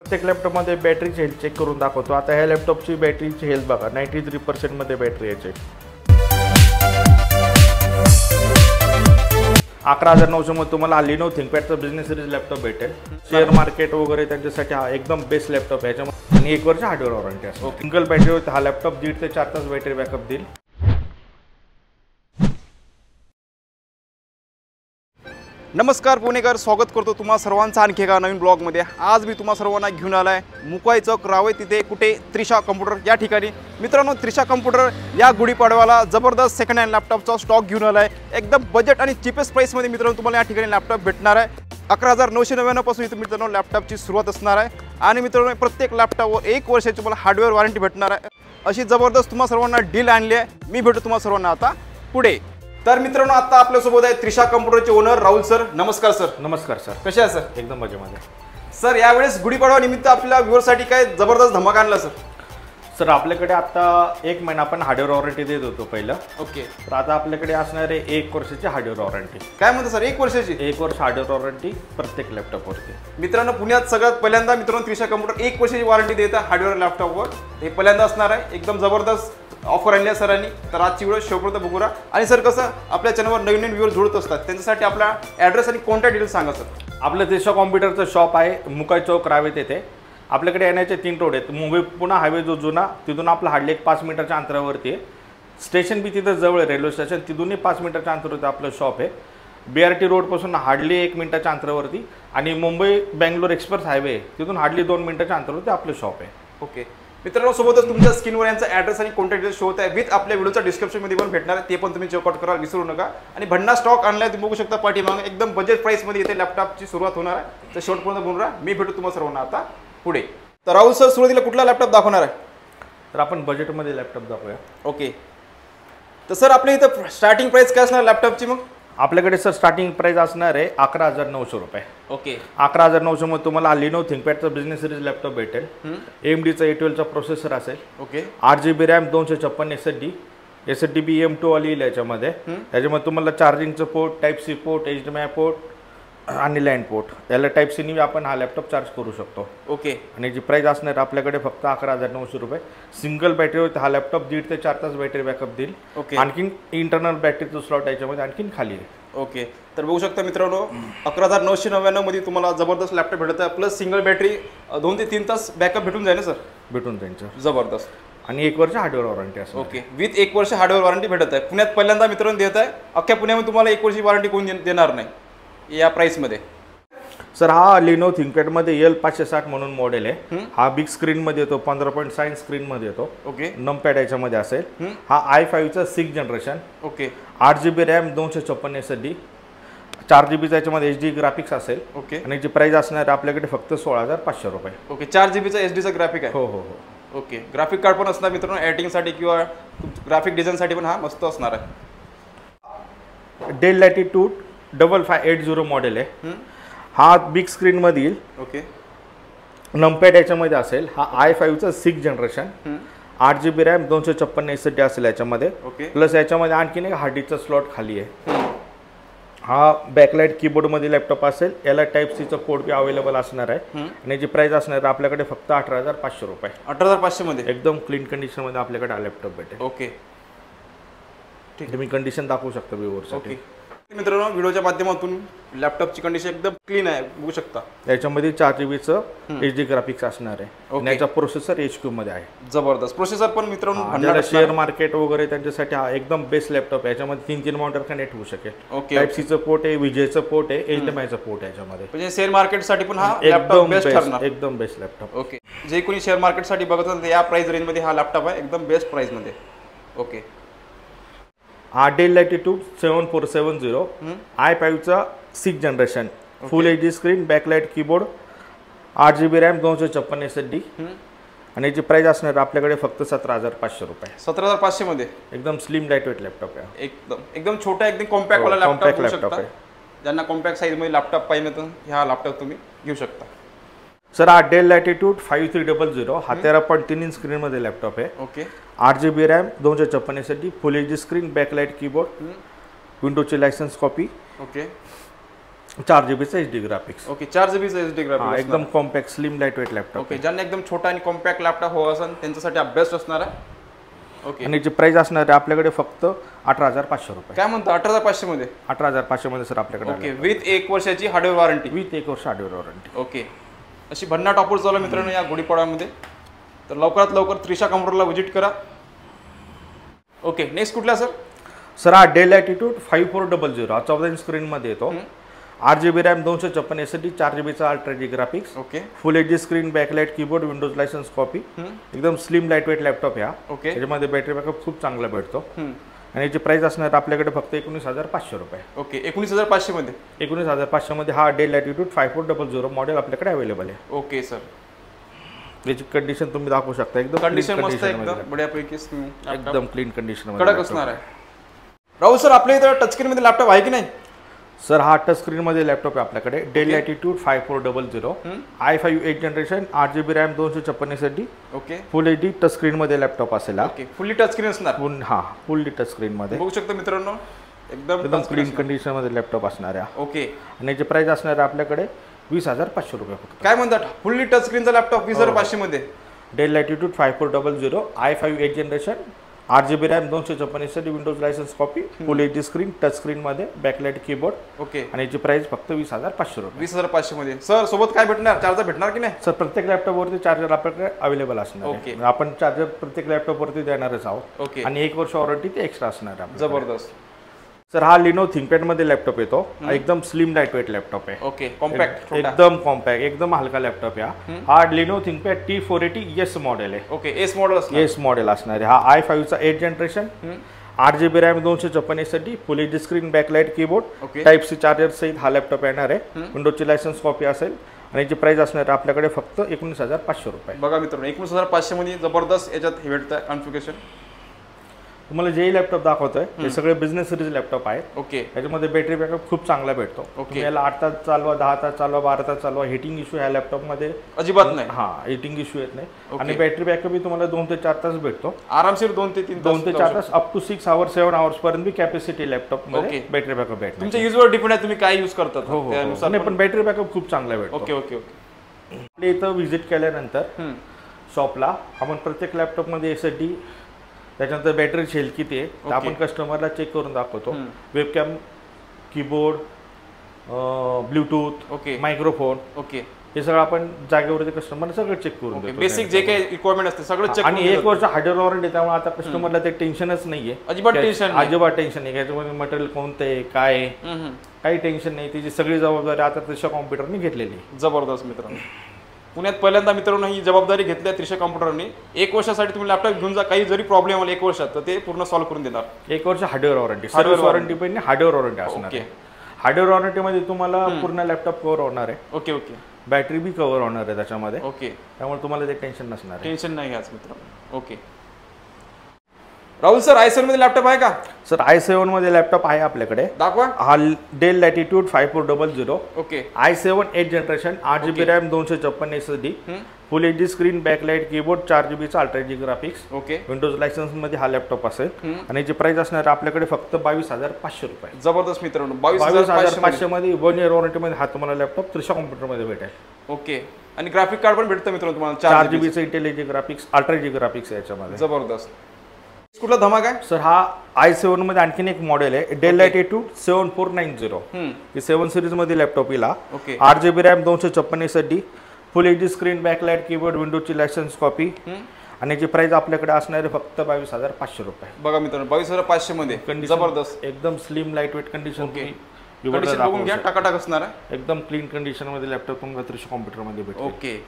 प्रत्येक लॅपटॉपमध्ये बॅटरीची health check करून दाखवतो। आता ह्या लॅपटॉपची बॅटरीची हेल्थ बघा 93% मध्ये बॅटरी याची 11,900 मध्ये तुम्हाला लिनो थिंकपॅडचा बिझनेस सिरीज लॅपटॉप भेटेल। शेअर मार्केट वगैरे त्यांच्यासाठी हा एकदम बेस्ट लॅपटॉप आहे। याच्यामध्ये आणि 1 वर्ष हार्डवेअर वॉरंटी आहे। सिंगल बॅटरीवर हा लॅपटॉप 1.5 ते 4 तास बॅटरी बॅकअप देईल। नमस्कार पुणेकर, स्वागत करतो तुम्हा सर्वांचं आणखी एका नवीन ब्लॉगमध्ये। आज मी तुम्हा सर्वांना घेऊन आलाय मुकाई चौक रावे तिथे कुठे त्रिशा कम्प्युटर या ठिकाणी। मित्रांनो, त्रिशा कम्प्युटर या गुढीपाडव्याला जबरदस्त सेकंड हँड लॅपटॉपचा स्टॉक घेऊन आलाय। एकदम बजेट आणि चीपेस्ट प्राइसमध्ये मित्रांनो तुम्हाला या ठिकाणी लॅपटॉप भेटणार आहे। 11,999 पासून इथे मित्रांनो लॅपटॉपची सुरुवात असणार आहे। आणि मित्रांनो प्रत्येक लॅपटॉपवर 1 वर्षाची तुम्हाला हार्डवेअर वॉरंटी भेटणार आहे। अशी जबरदस्त तुम्हा सर्वांना डील आणली आहे। मी भेटू तुम्हा सर्वांना आता पुढे। तर मित्रांनो, आता आपल्यासोबत आहे त्रिशा कम्प्युटरचे ओनर राहुल सर। नमस्कार सर। नमस्कार सर, कसे आहे सर? एकदम मजेमध्ये सर, यावेळेस गुढीपाडवा निमित्त आपल्या व्ह्यूअरसाठी काय जबरदस्त धमाका आणला सर? सर, आपल्याकडे आता 1 महिना आपण हार्डवेअर वॉरंटी देत होतो पहिलं। ओके। तर आता आपल्याकडे असणार आहे 1 वर्षाची हार्डवेअर वॉरंटी। काय म्हणतो सर, 1 वर्षाची? 1 वर्ष हार्डवेअर वॉरंटी प्रत्येक लॅपटॉपवरती। मित्रांनो, पुण्यात सगळ्यात पहिल्यांदा मित्रांनो त्रिशा कम्प्युटर 1 वर्षाची वॉरंटी देत आहे हार्डवेअर लॅपटॉपवर। हे पहिल्यांदा असणार आहे। एकदम जबरदस्त ऑफर आणली आहे सरांनी। तर आजची व्हिडिओ शेवटपर्यंत बघू राहा। आणि सर, कसं आपल्या चॅनलवर नवीन नवीन व्ह्यूअर जुळत असतात, त्यांच्यासाठी आपला ॲड्रेस आणि कॉन्टॅक्ट डिटेल्स सांगा सर। आपलं त्रिशा कॉम्प्युटरचं शॉप आहे मुकाई चौक रावे तेथे। आपल्याकडे येण्याचे 3 रोड आहेत। मुंबई पुणे हायवे जो जुना, तिथून आपलं हार्डली 5 मिनिटाच्या अंतरावरती आहे। स्टेशन बी तिथं जवळ आहे, रेल्वे स्टेशन, तिथूनही 5 मिनिटाच्या अंतरावरती आपलं शॉप आहे। BRT रोडपासून हार्डली 1 मिनिटाच्या अंतरावरती आणि मुंबई बेंगलोर एक्सप्रेस हायवे आहे, तिथून हार्डली 2 मिनिटाच्या अंतरावरती आपलं शॉप आहे। ओके मित्रांनो, सोबतच तुमच्या स्क्रीनवर यांचा ॲड्रेस आणि कॉन्टॅक्ट डिटेल्स शो होत आहे। विथ आपल्या व्हिडिओच्या डिस्क्रिप्शनमध्ये पण भेटणार आहे, ते पण तुम्ही चेकआउट करायला विसरू नका। आणि भंडा स्टॉक आणलाय तुम्ही बघू शकता पाठीमागे। एकदम बजेट प्राइसमध्ये इथे लॅपटॉपची सुरुवात होणार आहे। तर शेवटपर्यंत बोलून राहा। मी भेटू तुम्हाला सर्वांना आता पुढे। तर राहुल सर, सुरुवातीला कुठला लॅपटॉप दाखवणार आहे? तर आपण बजेटमध्ये लॅपटॉप दाखवूया। ओके। तर सर, आपल्या इथं स्टार्टिंग प्राइस काय असणार लॅपटॉपची मग? आपल्याकडे सर स्टार्टिंग प्राइस असणार आहे 11,900 रुपये। ओके। 11,900 मध्ये तुम्हाला लिनो थिंकपॅडचा बिझनेस सिरीज लॅपटॉप भेटेल। AMDचा A12चा प्रोसेसर असेल। ओके। 8GB रॅम, 256 SSD बी M2 वाली येईल याच्यामध्ये। त्याच्यामध्ये तुम्हाला चार्जिंगचं port, type C port, HDMI port आणि लँड पोर्ट, याला टाईप सीनी आपण हा लॅपटॉप चार्ज करू शकतो। ओके। आणि जी प्राइस असणार आपल्याकडे फक्त 11,900 रुपये। सिंगल बॅटरीवर हा लॅपटॉप 1.5 ते 4 तास बॅटरी बॅकअप देईल। ओके। आणखीन इंटरनल बॅटरीचं स्लॉट याच्यामध्ये आणखीन खाली आहे। ओके। तर बघू शकता मित्रांनो, 11,999 मध्ये तुम्हाला जबरदस्त लॅपटॉप भेटत आहे। प्लस सिंगल बॅटरी 2 ते 3 तास बॅकअप भेटून जाईल ना सर? भेटून जाईल जबरदस्त। आणि 1 वर्ष हार्डवेअर वॉरंटी असते। ओके। विथ 1 वर्ष हार्डवेअर वॉरंटी भेटत आहे। पुण्यात पहिल्यांदा मित्रांनो देत आहे। अख्ख्या पुण्यामध्ये तुम्हाला 1 वर्षी वॉरंटी कोण देणार नाही या प्राइसमध्ये। सर, हा लिनो थिंकपॅडमध्ये L560 म्हणून मॉडेल आहे। हा बिग स्क्रीनमध्ये येतो, 15.6 स्क्रीनमध्ये येतो। ओके। नमपॅड याच्यामध्ये असेल। हा i5चा 6th generation. Okay. 8GB RAM, 256 SSD, 4GB याच्यामध्ये HD ग्राफिक्स असेल। ओके। आणि जी प्राइस असणार आपल्याकडे फक्त 16,500 रुपये। ओके। 4GB SD ग्राफिक आहे? हो हो हो। ओके। ग्राफिक कार्ड पण असणार मित्रांनो एडिटिंगसाठी किंवा ग्राफिक डिझाईनसाठी पण हा मस्त असणार आहे। डेल लॅटिट्यूड 5580 मॉडेल आहे। हा बिग स्क्रीनमध्ये येईल। ओके। नमपॅड याच्यामध्ये असेल। हा i5चा 6th generation, 8GB RAM, 256 SSD असेल याच्यामध्ये। ओके। प्लस याच्यामध्ये आणखीन एक हार्ड डिस्कचा स्लॉट खाली आहे। हा बॅकलाइट कीबोर्डमध्ये लॅपटॉप असेल। याला टाईप सीचं पोर्ट बी अवेलेबल असणार आहे। आणि जी प्राइस असणार आहे आपल्याकडे फक्त 18,500 रुपये। 18,500 मध्ये एकदम क्लीन कंडिशनमध्ये आपल्याकडे हा लॅपटॉप भेटेल। ओके। ठीक, तुम्ही कंडिशन दाखवू शकता व्ह्यूअरसाठी। ओके मित्रांनो, व्हिडिओच्या माध्यमातून लॅपटॉपची कंडिशन एकदम क्लीन आहे, बघू शकता। याच्यामध्ये 4GBचं HD ग्राफिक्स असणार आहे। आणि याचा प्रोसेसर HQ मध्ये आहे। जबरदस्त प्रोसेसर पण मित्रांनो। ज्याला शेअर मार्केट वगैरे त्यांच्यासाठी हा एकदम बेस्ट लॅपटॉप आहे। याच्यामध्ये 3 मॉनिटर कनेक्ट होऊ शकेल। ओके। टाईप सीचं पोर्ट आहे, विजेचं पोर्ट आहे, HDMIचं पोर्ट आहे याच्यामध्ये। म्हणजे शेअर मार्केटसाठी पण हा लॅपटॉप बेस्ट ठरणार। एकदम बेस्ट लॅपटॉप। ओके। जे कोणी शेअर मार्केटसाठी बघत असेल तर या प्राइस रेंजमध्ये हा लॅपटॉप आहे, एकदम बेस्ट प्राइसमध्ये। ओके। हा डेल लॅटिट्यूड 7470, i5चा 6th generation, full HD screen, backlight keyboard, 8GB RAM, 256 SSD। आणि याची प्राइस असणार आपल्याकडे फक्त 17,500 रुपये। 17,500 मध्ये एकदम स्लिम लाईट वेट लॅपटॉप आहे। एकदम छोटा, एकदम कॉम्पॅक्ट वाला लॅपटॉप आहे। ज्यांना कॉम्पॅक्ट साईजमध्ये लॅपटॉप पाहिजे तर ह्या लॅपटॉप तुम्ही घेऊ शकता। सर, हा डेल लॅटिट्यूड 5300, हा 13.3 इंच स्क्रीनमध्ये लॅपटॉप आहे। Okay. 8GB RAM, 256 SSD, full HD screen, backlight keyboard, विंडोजची licence copy. Okay. 4 GB HD graphics. Okay 4 GB SD graphics. एकदम compact slim light weight laptop. Okay ज्यांना एकदम छोटा आणि कॉम्पॅक्ट लॅपटॉप हवा असेल त्यांच्यासाठी बेस्ट असणार आहे. ओके आणि याची प्राइस असणार आहे आपल्याकडे फक्त 18,500 रुपये. काय म्हणता 18,500 मध्ये? 18,500 मध्ये सर आपल्याकडे. ओके विथ 1 वर्षाची हार्डवेअर वॉरंटी. विथ 1 वर्ष हार्डवेअर वॉरंटी. ओके अशी भन्नाट ऑफर चालू मित्रांनो या गुढीपाडव्यामध्ये. तर लवकरात लवकर त्रिशा कॉम्प्युटरला व्हिजिट करा. ओके नेक्स्ट कुठला सर? सर हा डेल लॅटिट्यूड 5400 हा 14 इंच स्क्रीनमध्ये येतो. 8 GB रॅम 256 SSD 4 GBचा ultra G graphics. Okay full HD screen backlight keyboard Windows licence copy. एकदम स्लिम लाईट वेट लॅपटॉप या. ओके त्याच्यामध्ये बॅटरी बॅकअप खूप चांगला भेटतो. आणि याची प्राइस असणार आपल्याकडे फक्त 19,500 रुपये. ओके 19,500 मध्ये. 19,500 मध्ये हा डेल लॅटिट्यूड 5400 मॉडेल आपल्याकडे अवेलेबल आहे. ओके सर याची कंडिशन तुम्ही दाखवू शकता. एकदम कंडिशन मस्त आहे एकदम बढियापैकी. एकदम क्लीन कंडिशन मध्ये कडक असणार आहे. राहुल सर आपल्या इथं टच स्क्रीन मध्ये लॅपटॉप आहे की नाही? सर हा टच स्क्रीन मध्ये लॅपटॉप आहे आपल्याकडे. Dell Latitude 5400 i5 8 generation 8 GB RAM 256 SSD. Okay full HD touch screen मध्ये लॅपटॉप असेल. ओके फुल्ली टच स्क्रीन असणार. फुल्ली टच स्क्रीन मध्ये बघू शकता मित्रांनो एकदम क्लीन कंडिशन मध्ये लॅपटॉप असणार आहे. ओके आणि याची प्राइस असणार आहे आपल्याकडे 20,500 रुपये फक्त. काय म्हणतात फुल्ली टच स्क्रीनचा लॅपटॉप 20,500 मध्ये. Dell Latitude 5400 i5 8 generation 8 GB RAM 256 SSD Windows licence copy full HD screen touch screen मध्ये बॅकलाइट कीबोर्ड. ओके आणि याची प्राइस फक्त 20,500 रुपये. 20,500 मध्ये. सर सोबत काय भेटणार? चार्जर भेटणार की नाही? सर प्रत्येक लॅपटॉप वरती चार्जर आपल्याकडे अवेलेबल असणार ओके. आहे. आपण चार्जर प्रत्येक लॅपटॉप वरती देणारच आहोत. ओके आणि 1 वर्ष वॉरंटी ते एक्स्ट्रा असणार आहे. जबरदस्त. सर हा लिनो थिंकपॅड मध्ये लॅपटॉप येतो. एकदम स्लिम लाईट वेट लॅपटॉप आहे. ओके कॉम्पॅक्ट एकदम कॉम्पॅक्ट एकदम हलका लॅपटॉप आहे. हा लिनो थिंकपॅड T480S मॉडेल आहे. ओके एस मॉडेल असणार. एस मॉडेल असणार आहे. हा i5 चा 8 generation 8 GB RAM 256 SSD full HD screen backlight keyboard type C charger सहित हा लॅपटॉप येणार आहे. विंडोजची लायसन्स कॉपी असेल. आणि याची प्राइस असणार आहे आपल्याकडे फक्त 19,500 रुपये. बघा मित्रांनो 19,500 मध्ये जबरदस्त याच्यात हे भेटतं कॉन्फिगरेशन. तुम्हाला जे लॅपटॉप दाखवतोय हे सगळे बिझनेस सिरीज लॅपटॉप आहेत. ओके त्याच्यामध्ये बॅटरी बॅकअप खूप चांगला भेटतो. तुम्ही याला 8 तास चालवा 10 तास चालवा 12 तास चालवा हिटिंग इश्यू ह्या लॅपटॉप मध्ये अजिबात नाही. हिटिंग इश्यू येत नाही. आणि बॅटरी बॅकअप तुम्हाला 2 ते 4 तास भेटतो आरामशीर. 2 ते 4 तास अप टू 6 आवर्स 7 आवर्स पर्यंत बी कॅपॅसिटी लॅपटॉप मध्ये बॅटरी बॅकअप भेटतो. तुमच्या युजवर डिपेंड आहे तुम्ही काय यूज करतात. त्यानुसार पण बॅटरी बॅकअप खूप चांगला भेटतो. Okay okay okay. आपल्या इथं व्हिजिट केल्यानंतर शॉपला आपण प्रत्येक लॅपटॉप मध्ये SSD त्याच्यानंतर बॅटरी शेल किती आहे तर आपण कस्टमरला चेक करून दाखवतो. Webcam keyboard Bluetooth okay microphone okay हे सगळं आपण जागेवरती कस्टमरला सगळं चेक करून देतो. बेसिक जे काही रिक्वायरमेंट असते सगळं चेक. आणि 1 वर्ष हार्डवेअर वॉरंटी त्यामुळे आता कस्टमरला ते टेन्शनच नाहीये. अजिबात टेन्शन नाही. याच्यामध्ये मटेरियल कोणतं आहे काय आहे काही टेन्शन नाही. त्याची सगळी जबाबदारी आता त्रिशा कॉम्प्युटरने घेतलेली आहे. जबरदस्त मित्रांनो. पुण्यात पहिल्यांदा मित्रांनो ही जबाबदारी घेतली आहे त्रिशा कॉम्प्युटरने. 1 वर्षासाठी तुम्ही लॅपटॉप घेऊन जा. काही जरी प्रॉब्लेम आला 1 वर्षात तर ते पूर्ण सॉल्व्ह करून देणार. 1 वर्ष हार्डवेअर वॉरंटी सर्व्हिस वॉरंटी पण हार्डवेअर वॉरंटी असणार आहे. हार्डवेअर वॉरंटी मध्ये तुम्हाला पूर्ण लॅपटॉप कव्हर होणार आहे. ओके ओके बॅटरी बी कव्हर होणार आहे त्याच्यामध्ये. ओके त्यामुळे तुम्हाला ते टेन्शन नसणार. टेन्शन नाही घ्यायचं मित्रांनो. ओके राहुल सर i7 मध्ये लॅपटॉप आहे का? सर i7 मध्ये लॅपटॉप आहे आपल्याकडे. दाखवा. हा Dell Latitude 5400 okay i7 8 generation 8 GB RAM 256 SSD full HD screen backlight keyboard 4 GB चा ultra G graphics. Okay Windows licence मध्ये हा लॅपटॉप असेल. आणि याची प्राइस असणार आपल्याकडे फक्त 22,500 रुपये. जबरदस्त मित्रांनो. 22,500 मध्ये 1 इयर वॉरंटी मध्ये हा तुम्हाला लॅपटॉप त्रिशा कॉम्प्युटर मध्ये भेटेल. ओके आणि ग्राफिक कार्ड पण भेटतं मित्रांनो तुम्हाला 4 GB चं Intel HD graphics ultra G graphics याच्यामध्ये. जबरदस्त. कुठला धमाका आहे? सर हा i7 मध्ये आणखीन एक मॉडेल आहे डेल लॅटिट्यूड 7490. ही 7 सिरीज मध्ये लॅपटॉप येईल. 8 GB RAM 256 SSD full HD screen backlight keyboard विंडोजची लायसन्स कॉपी. आणि याची प्राइस आपल्याकडे असणार आहे फक्त 22,500 रुपये. बघा मित्रांनो 22,500 मध्ये. जबरदस्त. एकदम स्लिम लाईट वेट कंडिशन. बघून घ्या टाकाटाक असणार आहे. एकदम क्लीन कंडिशन मध्ये लॅपटॉप तुम्हाला त्रिशा कॉम्प्युटर मध्ये भेटेल. ओके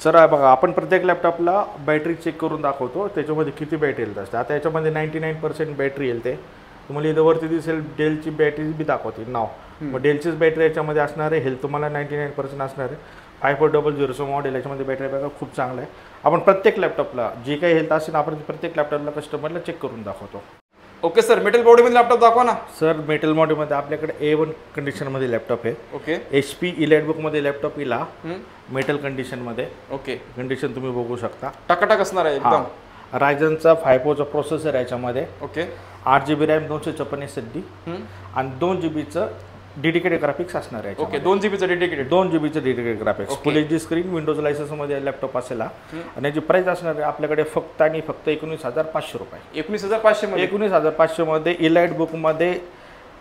सर बघा आपण प्रत्येक लॅपटॉपला बॅटरी चेक करून दाखवतो त्याच्यामध्ये किती बॅटरी येत असते. आता याच्यामध्ये 99% बॅटरी येईल. ते तुम्हाला इथं वरती दिसेल डेलची बॅटरी बी दाखवते नाव. मग डेलचीच बॅटरी याच्यामध्ये असणार आहे. हेल्थ तुम्हाला 99% असणार आहे. 5400 मॉडेल याच्यामध्ये बॅटरी बॅकअप खूप चांगला आहे. आपण प्रत्येक लॅपटॉपला जे काही हेल्थ असेल आपण प्रत्येक लॅपटॉपला कस्टमरला चेक करून दाखवतो. ओके सर मेटल बॉडीमध्ये लॅपटॉप दाखवा ना. सर मेटल बॉडीमध्ये आपल्याकडे A1 कंडिशनमध्ये लॅपटॉप आहे. ओके HP इलेटबुकमध्ये लॅपटॉप येईल मेटल कंडिशनमध्ये. ओके कंडिशन तुम्ही बघू शकता टाकाटाक असणार आहे एकदम. रायझनचा 5 प्रोसेसर आहे याच्यामध्ये. ओके. 8 GB रॅम 256 SSD आणि 2 GBचं डेडिकेटेड ग्राफिक्स असणार आहे. ओके. 2 GB चं डेडिकेटेड. 2 GB चं dedicated graphics. Full HD screen, Windows लायसन्समध्ये लॅपटॉप असेल आणि याची प्राइस असणार आहे आपल्याकडे फक्त आणि फक्त 19,500 रुपये. 19,500 मध्ये. 19,500 मध्ये इलाइट बुकमध्ये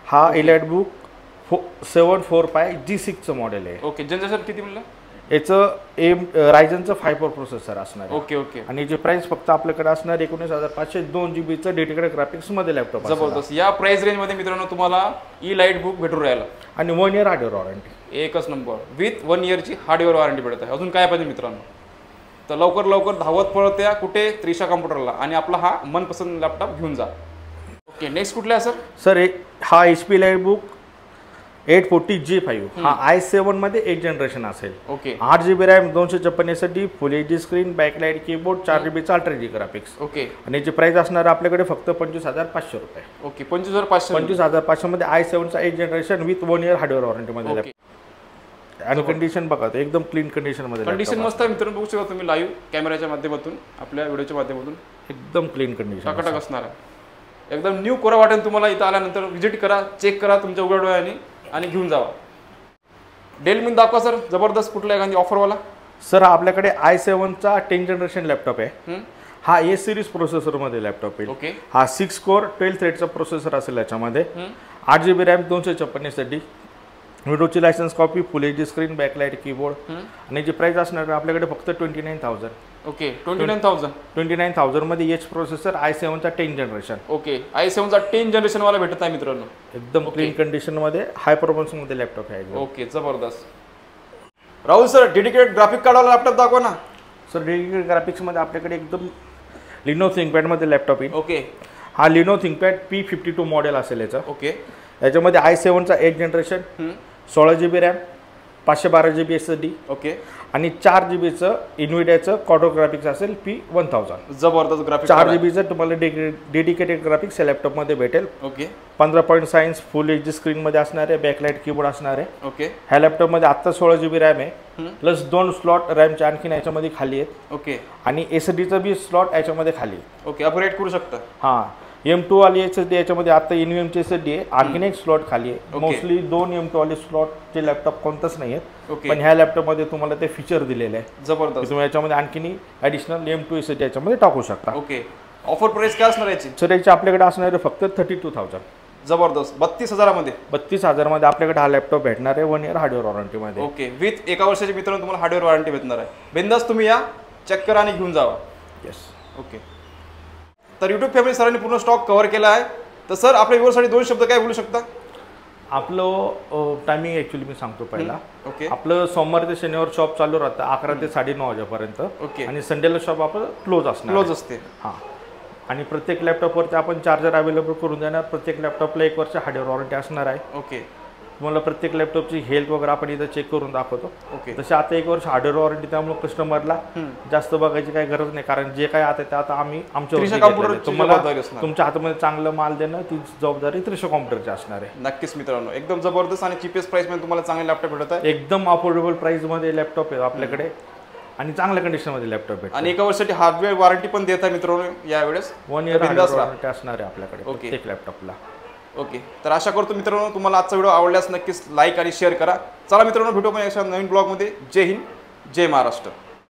हा इलाइट बुक 745 G6चं मॉडेल आहे. ओके. जनरेशन किती म्हणलं? याचं रायझनचं 5 प्रॉसेसर असणार आहे. Okay okay. आणि याची प्राइस फक्त आपल्याकडे असणार 19,500. 2 GBचं डेडिकेटेड ग्राफिक्स मध्ये लॅपटॉप. जबरदस्त. या प्राइस रेंज मध्ये मित्रांनो तुम्हाला इलाइट बुक भेटून राहिला आणि 1 इयर हार्डवेअर वॉरंटी. एकच नंबर. विथ 1 इयरची हार्डवेअर वॉरंटी भेटत आहे. अजून काय पाहिजे मित्रांनो? तर लवकर लवकर धावत पळत या कुठे? त्रिशा कॉम्प्युटरला आणि आपला हा मनपसंत लॅपटॉप घेऊन जा. ओके. नेक्स्ट कुठला आहे सर? सर हा HP इलाइट बुक 840G5 हा i7 मध्ये 8 जनरेशन असेल. Okay. 8 GB RAM 256 SSD full HD screen, backlight keyboard, 4 GB चा अल्ट्रा HD ग्राफिक्स. ओके. आणि याची प्राइस असणार आपल्याकडे फक्त 25,500 रुपये. ओके. 25,500. 25,500 मध्ये i7चा 8 generation with 1 year hardware warranty मध्ये. आणि कंडिशन बघा एकदम क्लीन कंडिशन मध्ये. कंडिशन मस्त आहे मित्रांनो. बघू शकता तुम्ही लाईव्ह कॅमेऱ्याच्या माध्यमातून आपल्या व्हिडिओच्या माध्यमातून. एकदम क्लीन कंडिशन टकाटक असणार आहे. एकदम न्यू कोरा वाटेल तुम्हाला. इथं आल्यानंतर व्हिजिट करा, चेक करा तुमच्या उघड डोळ्यांनी आणि घेऊन जावा. डेल मध्ये दाखवा सर. जबरदस्त. कुठला एखादी ऑफरवाला? सर आपल्याकडे i7चा 10 जनरेशन लॅपटॉप आहे. हा A सिरीज प्रोसेसर मध्ये लॅपटॉप आहे. ओके. हा 6 कोर 12 थ्रेडचा प्रोसेसर असेल याच्यामध्ये. 8 GB रॅम 256 SSD, विंडोजची licence copy, full HD screen, backlight keyboard. आणि याची प्राइस असणार आपल्याकडे फक्त 29,000. ओके. 29,000. 29,000 मध्ये H प्रोसेसर i7चा 10 जनरेशन. ओके. i7चा 10 जनरेशन वाला भेटत आहे मित्रांनो. एकदम क्लीन कंडिशन मध्ये हाय परफॉर्मन्स मध्ये लॅपटॉप आहे. ओके. जबरदस्त. राहुल सर डेडिकेटेड ग्राफिक कार्डवाला लॅपटॉप दाखवा ना. सर डेडिकेटेड ग्राफिक्स मध्ये आपल्याकडे एकदम लिनो थिंकपॅड मध्ये लॅपटॉप आहे. ओके. हा लिनो थिंकपॅड P52 मॉडेल असेल याचा. ओके. याच्यामध्ये i7चा 8 जनरेशन, 16 GB RAM, 512 GB SSD. Okay. आणि 4 GBचं इन्व्हिडियाचं क्वाड्रो ग्राफिक्स असेल P1000. जबरदस्त ग्राफिक्स. 4 GBचं तुम्हाला डेडिकेटेड ग्राफिक्स या लॅपटॉपमध्ये भेटेल. ओके. 15 पॉईंट सायन्स फुल HD स्क्रीनमध्ये असणार आहे, बॅकलाइट कीबोर्ड असणार आहे. ओके. ह्या लॅपटॉपमध्ये आत्ता 16 GB रॅम आहे प्लस 2 स्लॉट रॅमचे आणखीन याच्यामध्ये खाली आहेत. ओके. आणि SSDचं बी स्लॉट याच्यामध्ये खाली आहे. ओके. अपग्रेड करू शकता. हां. M2 वाली SSD याच्यामध्ये आता NVMe SSD आहे, आणखीन एक स्लॉट खाली आहे. मोस्टली 2 M2 वाले स्लॉटचे लॅपटॉप कोणतंच नाही आहेत. पण ह्या लॅपटॉपमध्ये तुम्हाला ते फीचर दिलेले आहे. जबरदस्त. तुम्ही याच्यामध्ये आणखीन ॲडिशनल M2 SSD याच्यामध्ये टाकू शकता. ओके. ऑफर प्राइस काय असणार याची? सर याची आपल्याकडे असणार आहे फक्त 32,000. जबरदस्त. 32,000 मध्ये. 32,000 मध्ये आपल्याकडे हा लॅपटॉप भेटणार आहे 1 इयर हार्डवेअर वॉरंटी मध्ये. ओके. विथ 1 वर्षाची मित्रांनो तुम्हाला हार्डवेअर वॉरंटी भेटणार आहे. बिंदास तुम्ही या, चेक करा आणि घेऊन जावा. येस. ओके. तर यूट्यूब फॅमिली सरांनी पूर्ण स्टॉक कव्हर केला आहे. तर सर आपल्या व्ह्यूअरसाठी 2 शब्द काय बोलू शकता? आपलं टायमिंग ॲक्च्युली मी सांगतो पहिला. ओके. आपलं सोमवार ते शनिवार शॉप चालू राहतं 11 ते 9:30 वाजेपर्यंत. ओके. आणि संडेला शॉप आपलं क्लोज असते. हां. आणि प्रत्येक लॅपटॉपवरती आपण चार्जर अवेलेबल करून देणार. प्रत्येक लॅपटॉपला 1 वर्ष हार्डवेअर वॉरंटी असणार आहे. ओके. तुम्हाला प्रत्येक लॅपटॉपची हेल्थ वगैरे आपण इथं चेक करून दाखवतो. ओके. तसे आता 1 वर्ष हार्डवेअर वॉरंटी, त्यामुळे कस्टमरला जास्त बघायची काही गरज नाही, कारण जे काय आता ते आता आम्ही तुम्हाला तुमच्या हातामध्ये चांगलं माल देणं ती जबाबदारी त्रिशा कॉम्प्युटरची असणार आहे. नक्कीच मित्रांनो. एकदम जबरदस्त आणि चीपेस्ट प्राइस मध्ये तुम्हाला चांगले लॅपटॉप भेटत आहे. एकदम अफोर्डेबल प्राइस मध्ये लॅपटॉप आहे आपल्याकडे आणि चांगल्या कंडिशन मध्ये लॅपटॉप भेटतो. आणि 1 वर्षासाठी हार्डवेअर वॉरंटी पण देत आहे मित्रांनो यावेळेस. 1 इयर हार्डवेअर वॉरंटी असणार आहे आपल्याकडे प्रत्येक लॅपटॉपला. ओके. तर आशा करतो मित्रांनो तुम्हाला आजचा व्हिडिओ आवडल्यास नक्कीच लाईक आणि शेअर करा. चला मित्रांनो भेटू आपण एका नवीन ब्लॉगमध्ये. जय हिंद, जय महाराष्ट्र.